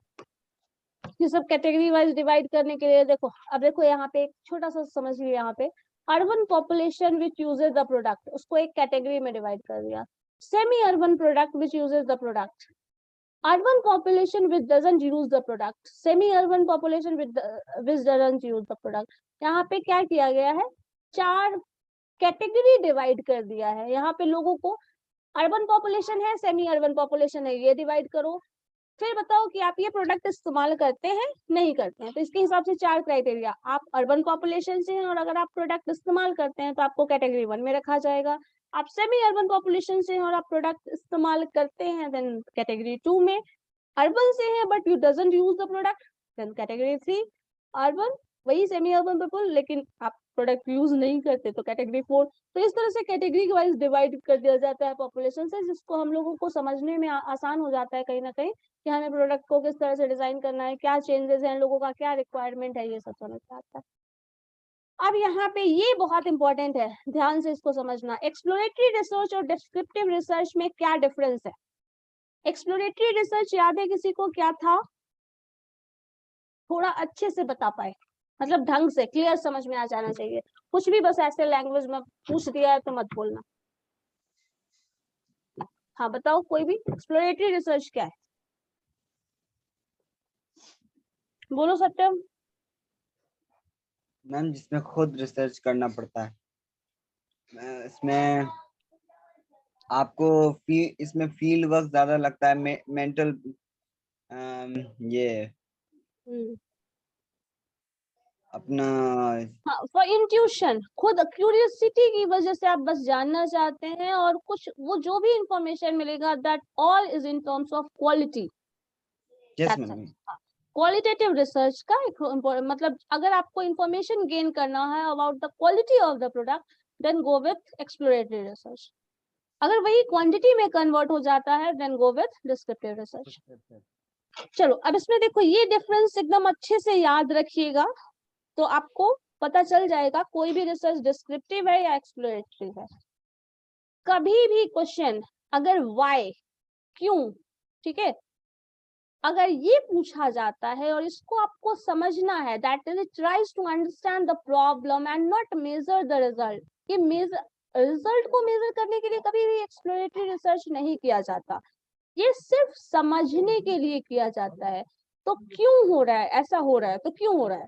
ये सब कैटेगरी वाइज डिवाइड करने के लिए देखो, अब देखो यहाँ पे एक छोटा सा समझिए, यहाँ पे urban population which uses the product, उसको एक कैटेगरी में डिवाइड कर दिया। Semi urban product which uses the product, urban population which doesn't use the product, semi urban population which doesn't use the product. यहाँ पे क्या किया गया है, 4 कैटेगरी डिवाइड कर दिया है। यहाँ पे लोगों को अर्बन पॉपुलेशन है, सेमी अर्बन पॉपुलेशन है, ये डिवाइड करो। फिर बताओ कि आप ये प्रोडक्ट इस्तेमाल करते हैं नहीं करते हैं, तो इसके हिसाब से 4 क्राइटेरिया। आप अर्बन पॉपुलेशन से हैं और अगर आप प्रोडक्ट इस्तेमाल करते हैं तो आपको कैटेगरी 1 में रखा जाएगा। आप सेमी अर्बन पॉपुलेशन से हैं और आप प्रोडक्ट इस्तेमाल करते हैं देन कैटेगरी 2 में। अर्बन से है but you doesn't use the product then category 3। Urban वही सेमी अर्बन पीपल लेकिन आप प्रोडक्ट यूज नहीं करते तो कैटेगरी 4। तो इस तरह से कैटेगरी वाइज डिवाइड कर दिया जाता है पॉपुलेशन से, जिसको हम लोगों को समझने में आसान हो जाता है कहीं ना कहीं कि हमें प्रोडक्ट को किस तरह से डिजाइन करना है, क्या चेंजेस हैं, लोगों का क्या रिक्वायरमेंट है, ये सब समझ में आता है। अब यहाँ पे ये बहुत इंपॉर्टेंट है, ध्यान से इसको समझना। एक्सप्लोरेटरी रिसर्च और डिस्क्रिप्टिव रिसर्च में क्या डिफरेंस है। एक्सप्लोरेटरी रिसर्च याद है किसी को क्या था, थोड़ा अच्छे से बता पाए, मतलब ढंग से क्लियर समझ में आ जाना चाहिए। कुछ भी बस ऐसे लैंग्वेज में पूछ दिया है तो मत बोलना। हाँ बताओ कोई भी, एक्सप्लोरेटरी रिसर्च क्या है, बोलो सत्यम। मैम जिसमें खुद रिसर्च करना पड़ता है, इसमें आपको इसमें फील्ड वर्क ज्यादा लगता है, मेंटल ये अपना हाँ, फॉर इंट्यूशन, खुद क्यूरियोसिटी की वजह से आप बस जानना चाहते हैं और कुछ वो जो भी इंफॉर्मेशन मिलेगा that all is in terms of quality. Yes ma'am. Qualitative research का मतलब अगर आपको इंफॉर्मेशन गेन करना है about the quality of the product then go with exploratory research. अगर वही क्वांटिटी में कन्वर्ट हो जाता है then go with descriptive research. चलो अब इसमें देखो ये डिफरेंस एकदम अच्छे से याद रखिएगा तो आपको पता चल जाएगा कोई भी रिसर्च डिस्क्रिप्टिव है या एक्सप्लोरेटरी है। कभी भी क्वेश्चन अगर व्हाई, क्यों, ठीक है, अगर ये पूछा जाता है और इसको आपको समझना है, that is it tries to understand the problem and not measure the result. ये रिजल्ट को मेजर करने के लिए कभी भी एक्सप्लोरेटरी रिसर्च नहीं किया जाता, ये सिर्फ समझने के लिए किया जाता है। तो क्यों हो रहा है ऐसा, हो रहा है तो क्यों हो रहा है,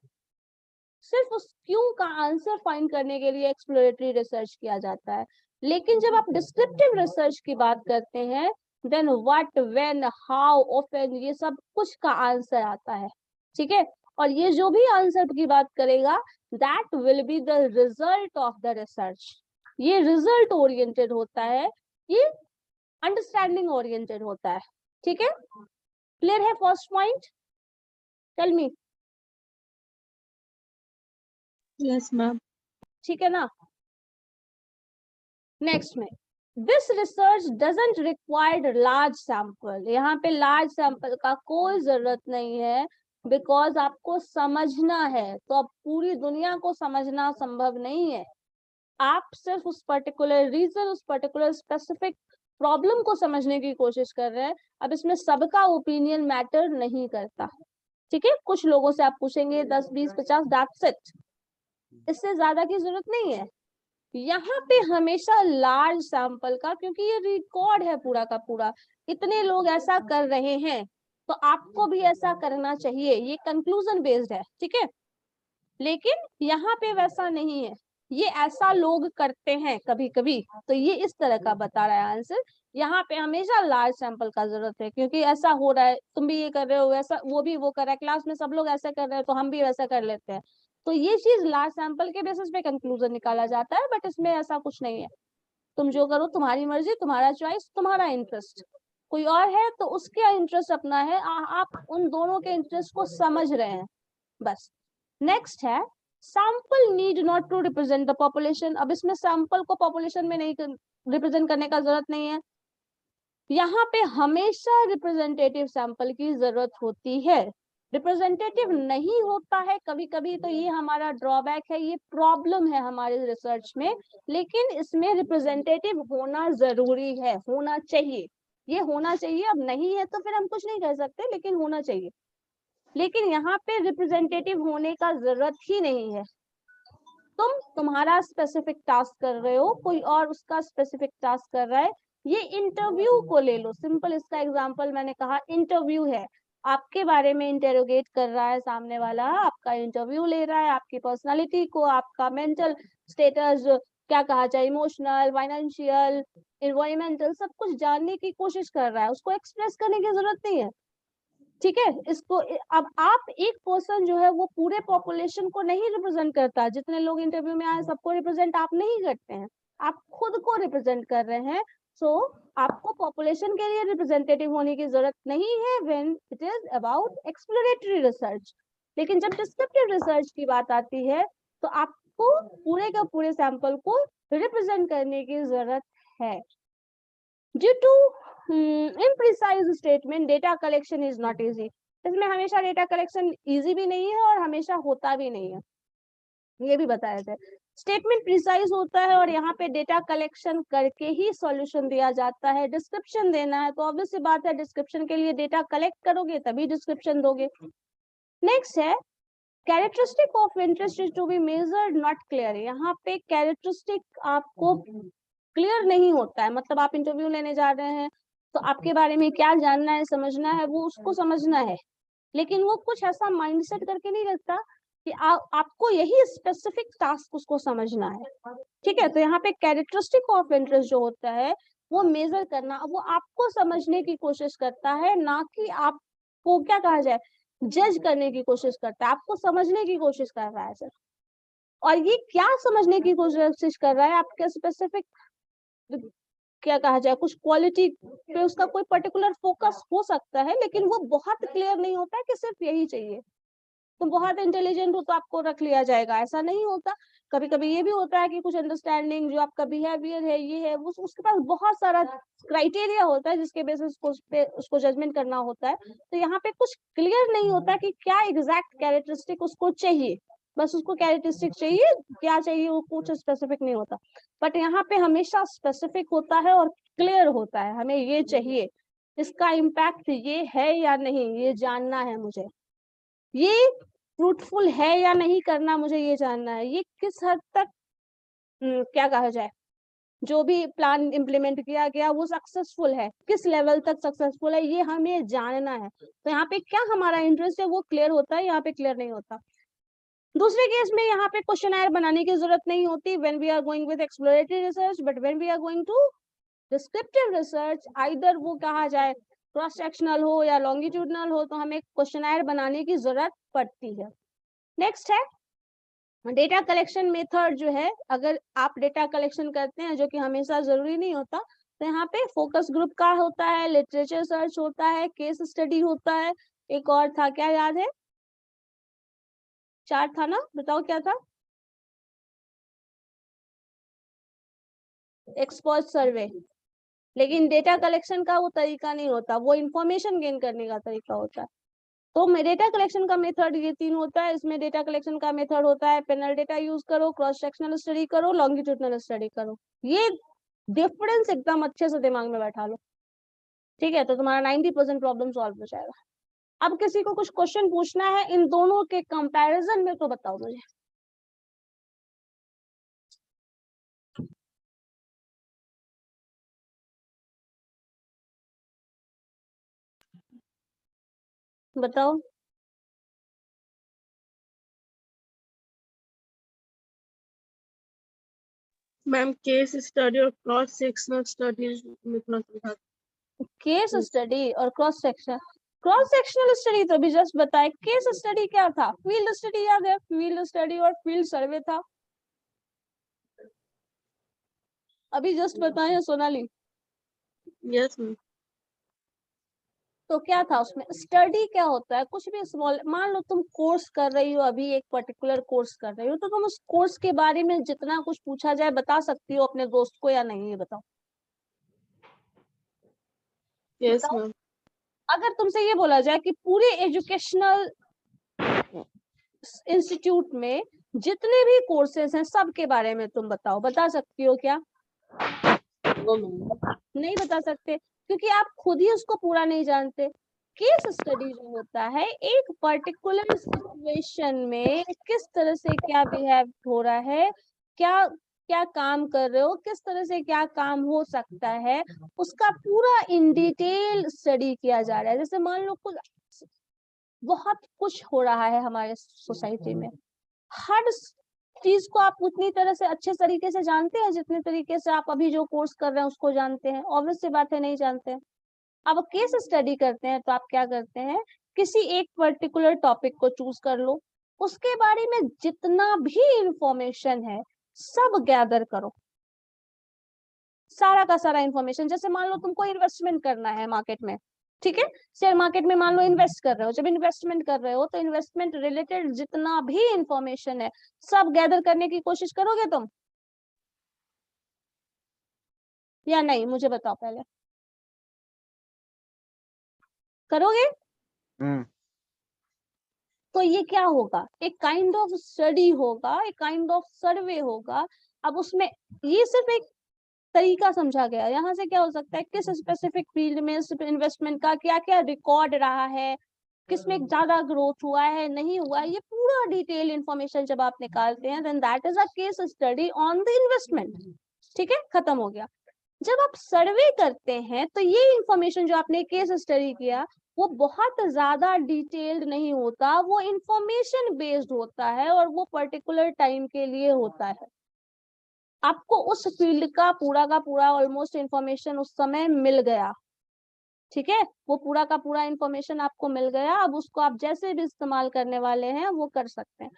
सिर्फ उस क्यों का आंसर फाइंड करने के लिए एक्सप्लोरेटरी रिसर्च किया जाता है। लेकिन जब आप डिस्क्रिप्टिव रिसर्च की बात करते हैं then what, when, how, often, ये सब कुछ का आंसर आता है। ठीक है, और ये जो भी आंसर की बात करेगा that will be the result of the research. ये रिजल्ट ओरिएंटेड होता है, ये अंडरस्टैंडिंग ओरिएंटेड होता है। ठीक है, क्लियर है first point, tell me. Yes ma'am. ठीक है ना। नेक्स्ट में this research doesn't required large sample, यहाँ पे लार्ज सैंपल का कोई जरूरत नहीं है बिकॉज आपको समझना है, तो अब पूरी दुनिया को समझना संभव नहीं है। आप सिर्फ उस पर्टिकुलर रीजन, उस पर्टिकुलर स्पेसिफिक प्रॉब्लम को समझने की कोशिश कर रहे हैं। अब इसमें सबका ओपिनियन मैटर नहीं करता। ठीक है, कुछ लोगों से आप पूछेंगे 10, 20, 50, दैट्स इट, इससे ज्यादा की जरूरत नहीं है। यहाँ पे हमेशा लार्ज सैंपल का, क्योंकि ये रिकॉर्ड है पूरा का पूरा, इतने लोग ऐसा कर रहे हैं तो आपको भी ऐसा करना चाहिए, ये कंक्लूजन बेस्ड है। ठीक है, लेकिन यहाँ पे वैसा नहीं है, ये ऐसा लोग करते हैं कभी कभी, तो ये इस तरह का बता रहा है आंसर। यहाँ पे हमेशा लार्ज सैंपल का जरूरत है क्योंकि ऐसा हो रहा है, तुम भी ये कर रहे हो, वैसा वो भी वो कर रहा है, क्लास में सब लोग ऐसा कर रहे हैं तो हम भी वैसा कर लेते हैं। तो ये चीज लार्ज सैंपल के बेसिस पे कंक्लूजन निकाला जाता है, बट इसमें ऐसा कुछ नहीं है। तुम जो करो तुम्हारी मर्जी, तुम्हारा चॉइस, तुम्हारा इंटरेस्ट, कोई और है तो उसका इंटरेस्ट अपना है, आप उन दोनों के इंटरेस्ट को समझ रहे हैं बस। नेक्स्ट है sample need not to represent the population. अब इसमें सैंपल को पॉपुलेशन में नहीं रिप्रेजेंट करने का जरूरत नहीं है। यहाँ पे हमेशा रिप्रेजेंटेटिव सैंपल की जरूरत होती है। रिप्रेजेंटेटिव नहीं होता है कभी कभी, तो ये हमारा ड्रॉबैक है, ये प्रॉब्लम है हमारे रिसर्च में। लेकिन इसमें रिप्रेजेंटेटिव होना जरूरी है, होना चाहिए, ये होना चाहिए। अब नहीं है तो फिर हम कुछ नहीं कर सकते, लेकिन होना चाहिए। लेकिन यहाँ पे रिप्रेजेंटेटिव होने का जरूरत ही नहीं है। तुम्हारा स्पेसिफिक टास्क कर रहे हो, कोई और उसका स्पेसिफिक टास्क कर रहा है। ये इंटरव्यू को ले लो, सिंपल इसका एग्जांपल मैंने कहा इंटरव्यू है। आपके बारे में इंटेरोगेट कर रहा है सामने वाला, आपका इंटरव्यू ले रहा है, आपकी पर्सनालिटी को, आपका मेंटल स्टेटस, क्या कहा जाए, इमोशनल, फाइनेंशियल, एनवायरमेंटल, सब कुछ जानने की कोशिश कर रहा है। उसको एक्सप्रेस करने की जरूरत नहीं है, ठीक है। इसको अब आप एक पर्सन जो है वो पूरे पॉपुलेशन को नहीं रिप्रेजेंट करता। जितने लोग इंटरव्यू में आए सबको रिप्रेजेंट आप नहीं करते हैं, आप खुद को रिप्रेजेंट कर रहे हैं। सो आपको पॉपुलेशन के लिए रिप्रेजेंटेटिव होने की जरूरत नहीं है when it is about exploratory research. लेकिन जब डिस्क्रिप्टिव रिसर्च की बात आती है तो आपको पूरे का पूरे सैंपल को रिप्रेजेंट करने की जरूरत है। Due to imprecise statement data collection is not easy। इसमें हमेशा डेटा कलेक्शन इजी भी नहीं है और हमेशा होता भी नहीं है, ये भी बताया जाए। स्टेटमेंट प्रिसाइज होता है और यहाँ पे डेटा कलेक्शन करके ही सॉल्यूशन दिया जाता है। डिस्क्रिप्शन देना है तो ऑब्वियस सी बात है, डिस्क्रिप्शन के लिए डेटा कलेक्ट करोगे तभी डिस्क्रिप्शन दोगे। नेक्स्ट है characteristic of interest is to be measured not clear. यहाँ पे कैरेक्टरिस्टिक आपको क्लियर नहीं होता है, मतलब आप इंटरव्यू लेने जा रहे हैं तो आपके बारे में क्या जानना है, समझना है, वो उसको समझना है। लेकिन वो कुछ ऐसा माइंडसेट करके नहीं रखता कि आपको यही स्पेसिफिक टास्क उसको समझना है, ठीक है। तो यहाँ पे कैरेक्टरिस्टिक ऑफ इंटरेस्ट जो होता है वो मेजर करना, वो आपको समझने की कोशिश करता है, ना कि आपको क्या कहा जाए जज करने की कोशिश करता है, आपको समझने की कोशिश कर रहा है सर। और ये क्या समझने की कोशिश कर रहा है, आपके स्पेसिफिक क्या कहा जाए कुछ क्वालिटी पे उसका कोई पर्टिकुलर फोकस हो सकता है, लेकिन वो बहुत क्लियर नहीं होता है कि सिर्फ यही चाहिए। तुम बहुत इंटेलिजेंट हो तो आपको रख लिया जाएगा, ऐसा नहीं होता। कभी कभी ये भी होता है कि कुछ अंडरस्टैंडिंग जो आपका बिहेवियर है ये है, वो उसके पास बहुत सारा क्राइटेरिया होता है जिसके बेसिस को उसको जजमेंट करना होता है। तो यहाँ पे कुछ क्लियर नहीं होता कि क्या एग्जैक्ट कैरेक्टरिस्टिक उसको चाहिए, बस उसको कैरेक्टरिस्टिक चाहिए, क्या चाहिए वो कुछ स्पेसिफिक नहीं होता। बट यहाँ पे हमेशा स्पेसिफिक होता है और क्लियर होता है, हमें ये चाहिए, इसका इम्पैक्ट ये है या नहीं ये जानना है मुझे, ये फ्रूटफुल है या नहीं करना मुझे ये जानना है, ये किस हद तक क्या कहा जाए जो भी प्लान इम्प्लीमेंट किया गया वो सक्सेसफुल है, किस लेवल तक सक्सेसफुल है, ये हमें जानना है। तो यहाँ पे क्या हमारा इंटरेस्ट है वो क्लियर होता है, यहाँ पे क्लियर नहीं होता। दूसरे केस में यहाँ पे क्वेश्चनर बनाने की जरूरत नहीं होती when we are going with exploratory research, but when we are going to descriptive research, either वो कहा जाए क्रॉस सेक्शनल हो या लॉन्गिट्यूडनल हो, तो हमें क्वेश्चनर बनाने की जरूरत पड़ती है। नेक्स्ट है डेटा कलेक्शन मेथड जो है, अगर आप डेटा कलेक्शन करते हैं जो कि हमेशा जरूरी नहीं होता, तो यहाँ पे फोकस ग्रुप का होता है, लिटरेचर सर्च होता है, केस स्टडी होता है, एक और था क्या याद है, चार था ना, बताओ क्या था, एक्सपर्ट सर्वे। लेकिन डेटा कलेक्शन का वो तरीका नहीं होता, वो इंफॉर्मेशन गेन करने का तरीका होता है। तो डेटा कलेक्शन का मेथड ये तीन होता है। इसमें डेटा कलेक्शन का मेथड होता है पैनल डेटा यूज करो, क्रॉस सेक्शनल स्टडी करो, लॉन्गिट्यूडनल स्टडी करो। ये डिफरेंस एकदम अच्छे से दिमाग में बैठा लो, ठीक है। तो तुम्हारा 90% प्रॉब्लम सॉल्व हो जाएगा। अब किसी को कुछ क्वेश्चन पूछना है इन दोनों के कंपैरिजन में तो बताओ मुझे। बताओ। मैम केस स्टडी और क्रॉस सेक्शनल स्टडीज में थोड़ा समझा। केस स्टडी और क्रॉस सेक्शनल स्टडी तो अभी जस्ट बताए। केस स्टडी क्या था, फील्ड स्टडी याद है, फील्ड स्टडी और फील्ड सर्वे था, अभी जस्ट बताए सोनाली। Yes ma'am. तो क्या था उसमें, स्टडी क्या होता है, कुछ भी स्मॉल, मान लो तुम कोर्स कर रही हो, अभी एक पर्टिकुलर कोर्स कर रही हो, तो तुम उस कोर्स के बारे में जितना कुछ पूछा जाए बता सकती हो अपने दोस्त को या नहीं, ये बताओ। यस बताओ। मैम। अगर तुमसे ये बोला जाए कि पूरे एजुकेशनल इंस्टीट्यूट में जितने भी कोर्सेज हैं सब के बारे में तुम बताओ, बता सकती हो क्या? नहीं बता सकते, क्योंकि आप खुद ही उसको पूरा नहीं जानते। केस स्टडी जो होता है, एक पर्टिकुलर सिचुएशन में किस तरह से क्या बिहेव हो रहा है, क्या क्या काम कर रहे हो, किस तरह से क्या काम हो सकता है, उसका पूरा इन डिटेल स्टडी किया जा रहा है। जैसे मान लो कुछ बहुत कुछ हो रहा है हमारे सोसाइटी में, हर चीज को आप उतनी तरह से अच्छे तरीके से जानते हैं जितने तरीके से आप अभी जो कोर्स कर रहे हैं उसको जानते हैं? ऑब्वियस सी बात है, नहीं जानते हैं। अब केस स्टडी करते हैं तो आप क्या करते हैं, किसी एक पर्टिकुलर टॉपिक को चूज कर लो, उसके बारे में जितना भी इंफॉर्मेशन है सब गैदर करो, सारा का सारा इंफॉर्मेशन। जैसे मान लो तुमको इन्वेस्टमेंट करना है मार्केट में, ठीक है, शेयर मार्केट में मान लो इन्वेस्ट कर रहे हो, जब इन्वेस्टमेंट कर रहे हो तो इन्वेस्टमेंट रिलेटेड जितना भी इंफॉर्मेशन है सब गैदर करने की कोशिश करोगे तुम या नहीं, मुझे बताओ पहले, करोगे? तो ये क्या होगा, एक काइंड ऑफ स्टडी होगा, एक काइंड ऑफ सर्वे होगा। अब उसमें ये सिर्फ एक तरीका समझा गया, यहाँ से क्या हो सकता है, किस स्पेसिफिक फील्ड में इन्वेस्टमेंट का क्या क्या रिकॉर्ड रहा है, किसमें ज्यादा ग्रोथ हुआ है नहीं हुआ है, ये पूरा डिटेल इंफॉर्मेशन जब आप निकालते हैं then that is a case study on the investment. ठीक है, खत्म हो गया। जब आप सर्वे करते हैं तो ये इंफॉर्मेशन जो आपने केस स्टडी किया वो बहुत ज्यादा डिटेल्ड नहीं होता, वो इंफॉर्मेशन बेस्ड होता है और वो पर्टिकुलर टाइम के लिए होता है। आपको उस फील्ड का पूरा ऑलमोस्ट इंफॉर्मेशन उस समय मिल गया, ठीक है, वो पूरा का पूरा इंफॉर्मेशन आपको मिल गया, अब उसको आप जैसे भी इस्तेमाल करने वाले हैं वो कर सकते हैं।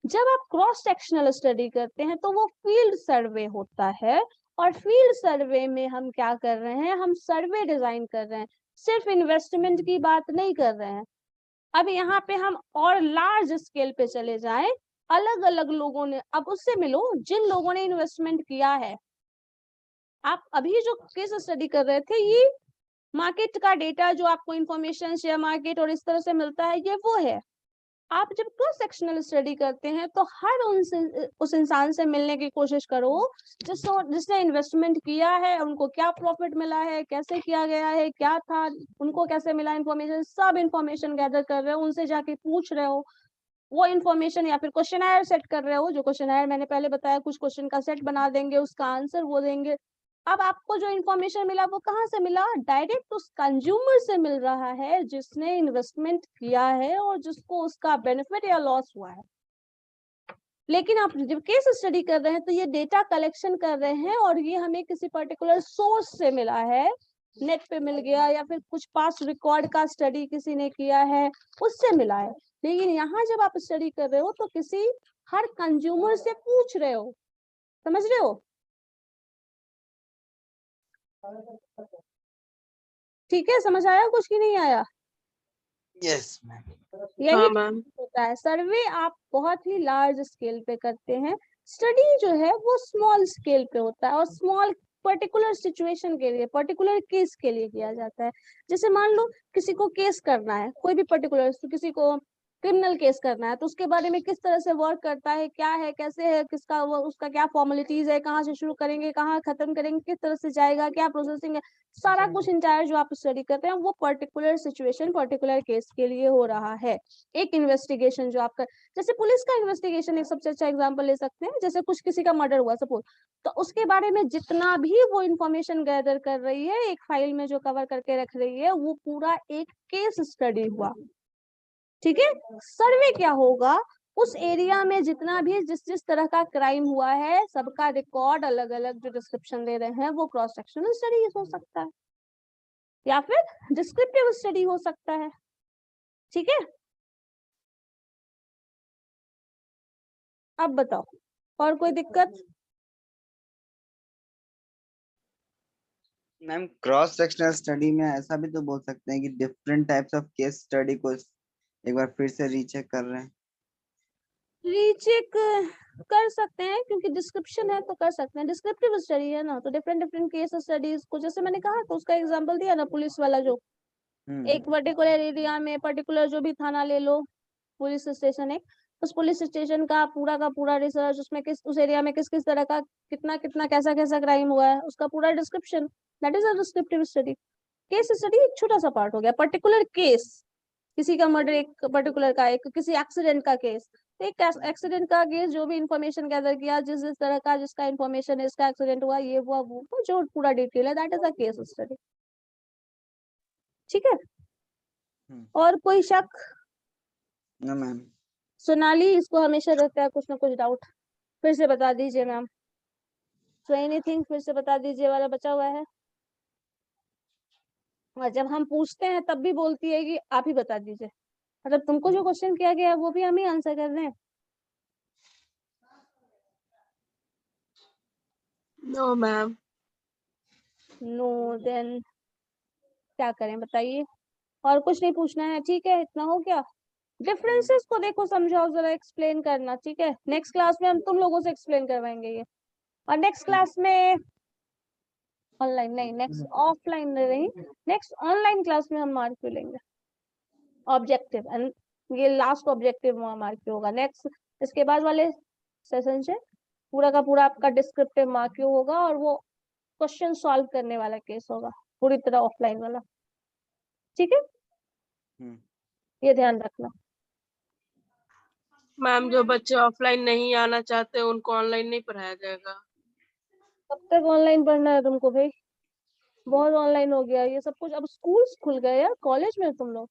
जब आप क्रॉस सेक्शनल स्टडी करते हैं तो वो फील्ड सर्वे होता है, और फील्ड सर्वे में हम क्या कर रहे हैं, हम सर्वे डिजाइन कर रहे हैं, सिर्फ इन्वेस्टमेंट की बात नहीं कर रहे हैं। अब यहाँ पे हम और लार्ज स्केल पे चले जाएं, अलग अलग लोगों ने, अब उससे मिलो जिन लोगों ने इन्वेस्टमेंट किया है। आप अभी जो केस स्टडी कर रहे थे ये मार्केट का डेटा जो आपको इंफॉर्मेशन शेयर मार्केट और इस तरह से मिलता है ये वो है। आप जब क्रॉस सेक्शनल स्टडी करते हैं तो हर उस इंसान से मिलने की कोशिश करो जिसने इन्वेस्टमेंट किया है, उनको क्या प्रॉफिट मिला है, कैसे किया गया है, क्या था, उनको कैसे मिला इंफॉर्मेशन, सब इंफॉर्मेशन गैदर कर रहे हो, उनसे जाके पूछ रहे हो वो इन्फॉर्मेशन, या फिर क्वेश्चन सेट कर रहे हो, जो क्वेश्चन मैंने पहले बताया, कुछ क्वेश्चन का सेट बना देंगे, उसका आंसर वो देंगे। अब आपको जो इन्फॉर्मेशन मिला वो कहाँ से मिला, डायरेक्ट उस कंज्यूमर से मिल रहा है जिसने इन्वेस्टमेंट किया है और जिसको उसका बेनिफिट या लॉस हुआ है। लेकिन आप जब केस स्टडी कर रहे हैं तो ये डेटा कलेक्शन कर रहे हैं और ये हमें किसी पर्टिकुलर सोर्स से मिला है, नेट पे मिल गया या फिर कुछ पास रिकॉर्ड का स्टडी किसी ने किया है उससे मिला है। लेकिन यहाँ जब आप स्टडी कर रहे हो तो किसी हर कंज्यूमर से पूछ रहे हो, समझ रहे हो? ठीक है, समझ आया कुछ की नहीं आया? Yes ma'am. यही हाँ मैम। होता है, सर्वे आप बहुत ही लार्ज स्केल पे करते हैं, स्टडी जो है वो स्मॉल स्केल पे होता है और स्मॉल पर्टिकुलर सिचुएशन के लिए, पर्टिकुलर केस के लिए किया जाता है। जैसे मान लो किसी को केस करना है, कोई भी पर्टिकुलर, किसी को क्रिमिनल केस करना है तो उसके बारे में किस तरह से वर्क करता है, क्या है, कैसे है, किसका वो, उसका क्या फॉर्मेलिटीज है, कहाँ से शुरू करेंगे, कहाँ खत्म करेंगे, किस तरह से जाएगा, क्या प्रोसेसिंग है, सारा कुछ इंटायर जो आप स्टडी करते हैं वो पर्टिकुलर सिचुएशन पर्टिकुलर केस के लिए हो रहा है। एक इन्वेस्टिगेशन जो आपका, जैसे पुलिस का इन्वेस्टिगेशन एक सबसे अच्छा एग्जांपल ले सकते हैं, जैसे कुछ किसी का मर्डर हुआ सपोज, तो उसके बारे में जितना भी वो इंफॉर्मेशन गैदर कर रही है एक फाइल में जो कवर करके रख रही है वो पूरा एक केस स्टडी हुआ, ठीक है। सर्वे क्या होगा, उस एरिया में जितना भी जिस तरह का क्राइम हुआ है सबका रिकॉर्ड अलग अलग जो डिस्क्रिप्शन दे रहे हैं वो क्रॉस सेक्शनल स्टडी हो सकता है या फिर डिस्क्रिप्टिव स्टडी हो सकता है, ठीक है। अब बताओ और कोई दिक्कत? मैम क्रॉस सेक्शनल स्टडी में ऐसा भी तो बोल सकते हैं कि different types of case study को एक बार फिर से रीचेक कर रहे हैं। रीचेक कर सकते हैं क्योंकि डिस्क्रिप्शन है तो कर सकते हैं, डिस्क्रिप्टिव स्टडी है ना, तो डिफरेंट डिफरेंट केस स्टडीज को जैसे मैंने कहा तो उसका एग्जांपल दिया ना, पुलिस वाला जो एक पर्टिकुलर एरिया में पर्टिकुलर जो भी थाना ले लो, पुलिस स्टेशन है, उस पुलिस स्टेशन का पूरा रिसर्च, उसमें किस उस एरिया में किस किस तरह का कितना कितना कैसा कैसा क्राइम हुआ है, उसका पूरा description, that is a descriptive study. Case study एक छोटा सा पार्ट हो गया, पर्टिकुलर केस, किसी का मर्डर एक पर्टिकुलर का, एक किसी एक्सीडेंट का केस, एक एक्सीडेंट का केस जो भी इंफॉर्मेशन गैदर किया, जिस जिस तरह का जिसका इंफॉर्मेशन है, इसका एक्सीडेंट हुआ, ये हुआ वो, तो जो पूरा डिटेल है that is a case study. ठीक है, और कोई शक? No ma'am. सोनाली, इसको हमेशा रहता है कुछ ना कुछ डाउट, फिर से बता दीजिए मैम। सो एनीथिंग फिर से बता दीजिए वाला बचा हुआ है, और जब हम पूछते हैं तब भी बोलती है कि आप ही बता दीजिए, मतलब तुमको जो क्वेश्चन किया गया है वो भी हम ही आंसर कर रहे हैं। No ma'am. नो देन क्या करें बताइए, और कुछ नहीं पूछना है? ठीक है, इतना हो गया। डिफरेंसेस को देखो, समझाओ जरा, एक्सप्लेन करना। ठीक है, नेक्स्ट क्लास में हम तुम लोगों से एक्सप्लेन करवाएंगे ये, और नेक्स्ट क्लास में ऑनलाइन नहीं, नेक्स्ट ऑफलाइन नहीं, नेक्स्ट ऑनलाइन क्लास में हम मार्क क्यू लेंगे, ऑब्जेक्टिव, एंड ये लास्ट ऑब्जेक्टिव मार्क क्यू होगा। नेक्स्ट इसके बाद वाले सेशन से पूरा का पूरा आपका डिस्क्रिप्टिव मार्क क्यू होगा, और वो क्वेश्चन सॉल्व करने वाला केस होगा पूरी तरह ऑफलाइन वाला। ठीक है, ये ध्यान रखना। मैम जो बच्चे ऑफलाइन नहीं आना चाहते उनको ऑनलाइन नहीं पढ़ाया जाएगा? कब तक ऑनलाइन पढ़ना है तुमको भाई? बहुत ऑनलाइन हो गया ये सब कुछ, अब स्कूल्स खुल गए यार, कॉलेज में तुम लोग।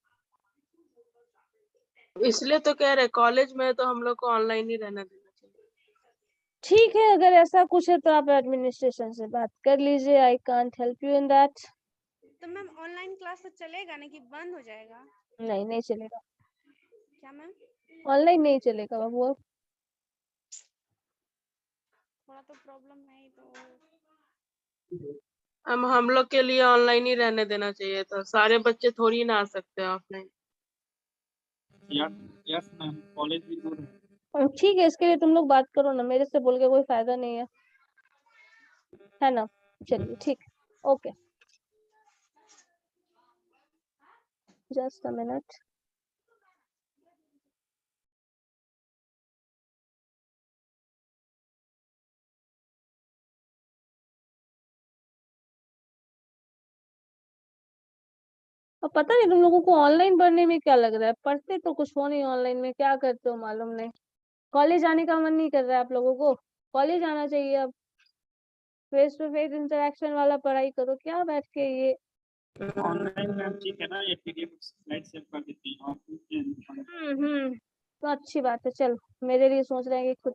इसलिए तो कह रहे कॉलेज में तो हम लोग को ऑनलाइन ही रहना देना चाहिए। ठीक है, अगर ऐसा कुछ है तो आप एडमिनिस्ट्रेशन से बात कर लीजिए, I can't help you in that. तो मैम ऑनलाइन क्लास तो चलेगा ना कि बंद हो जाएगा? नहीं, नहीं चलेगा, क्या मैम? ऑनलाइन नहीं चलेगा बाबू अब। थोड़ा तो प्रॉब्लम है ही तो। हम लोग के लिए ऑनलाइन ही रहने देना चाहिए था, सारे बच्चे थोड़ी ना आ सकते हैं ऑफलाइन। यस मैम, कॉलेज भी दूर है। ठीक है, इसके लिए तुम लोग बात करो ना, मेरे से बोल के कोई फायदा नहीं है ना? चलिए ठीक, ओके, जस्ट अ मिनट। अब पता नहीं तुम लोगों को ऑनलाइन पढ़ने में क्या लग रहा है, पढ़ते तो कुछ हो नहीं ऑनलाइन में, क्या करते हो मालूम नहीं। कॉलेज आने का मन नहीं कर रहा है आप लोगों को? कॉलेज आना चाहिए, अब फेस टू फेस इंटरेक्शन वाला पढ़ाई करो, क्या बैठ के ये। ऑनलाइन मैम ठीक है ना, ये पीडीएफ स्लाइड सेव कर देती हैं और तो अच्छी बात है, चलो मेरे लिए सोच रहे हैं कि खुद